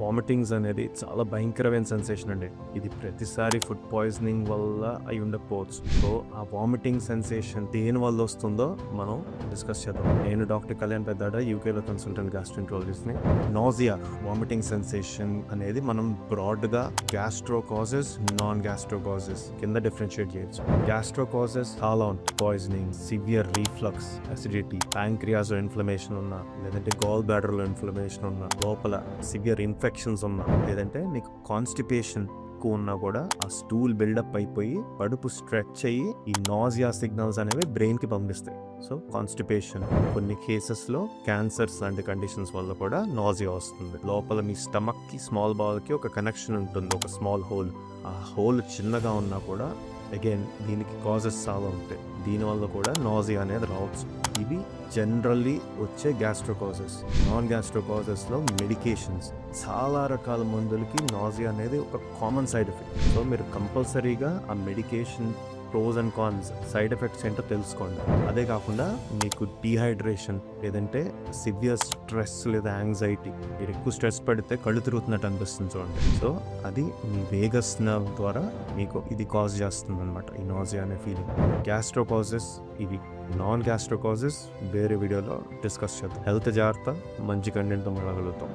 Vomitings అనేది చాలా భయంకరమైన సెన్సేషన్ అండి. ఇది ప్రతిసారి ఫుడ్ పాయిజనింగ్ వల్ల అయి ఉండకపోవచ్చు. సో ఆ వామిటింగ్ సెన్సేషన్ దేని వల్ల వస్తుందో మనం డిస్కస్ చేద్దాం. నేను డాక్టర్ కళ్యాణ్ పెద్దాడ, యూకేలో కన్సల్టెంట్ గ్యాస్ట్రోఎంట్రాలజిస్ట్ ని. నాజియా, వామిటింగ్ సెన్సేషన్ అనేది మనం బ్రాడ్ గా gastro causes, non gastro causes కింద డిఫరెన్షియేట్ చేయొచ్చు. గ్యాస్ట్రో కాజెస్ చాలా ఉంటాయి. Poisoning, severe reflux, acidity, pancreas inflammation ఉన్నా, లేదంటే గాల్ బ్లాడర్ లో ఇన్ఫ్లమేషన్ ఉన్నా, లోపల సివియర్ ఇన్ఫెక్షన్స్ ఉన్నా, లేదంటే నీకు కాన్స్టిపేషన్ ఉన్నా కూడా ఆ స్టూల్ బిల్డప్ అయిపోయి కడుపు స్ట్రెచ్ అయ్యి ఈ నాజియా సిగ్నల్స్ అనేవి బ్రెయిన్ కి పంపిస్తాయి. సో కాన్స్టిపేషన్, కొన్ని కేసెస్ లో క్యాన్సర్స్ లాంటి కండిషన్స్ వల్ల కూడా నాజియా వస్తుంది. లోపల మీ స్టమక్ కి స్మాల్ బౌల్ కి ఒక కనెక్షన్ ఉంటుంది, ఒక స్మాల్ హోల్. ఆ హోల్ చిన్నగా ఉన్నా కూడా అగైన్ దీనికి కాజెస్ చాలా ఉంటాయి. దీనివల్ల కూడా నాజియా అనేది రావచ్చు. ఇవి జనరల్లీ వచ్చే gastro causes. Non gastro causes లో మెడికేషన్స్, చాలా రకాల మందులకి నాజియా అనేది ఒక కామన్ సైడ్ ఎఫెక్ట్. సో మీరు కంపల్సరీగా ఆ medication pros and cons, side effects ఏంటో తెలుసుకోండి. అదే కాకుండా మీకు డీహైడ్రేషన్, లేదంటే సివియర్ స్ట్రెస్ లేదా యాంగ్జైటీ, మీరు ఎక్కువ స్ట్రెస్ పడితే కళ్ళు తిరుగుతున్నట్టు అనిపిస్తుంది చూడండి. సో అది మీ వేగస్ నర్వ్ ద్వారా మీకు ఇది కాజ్ చేస్తుంది అనమాట, ఈ నాజియా అనే ఫీలింగ్. గ్యాస్ట్రో కాజెస్ ఇవి. నాన్ గ్యాస్ట్రో కాజెస్ వేరే వీడియోలో డిస్కస్ చేద్దాం. హెల్త్ జాగ్రత్త, మంచి కంటెంట్తో మళ్ళగలుగుతాం.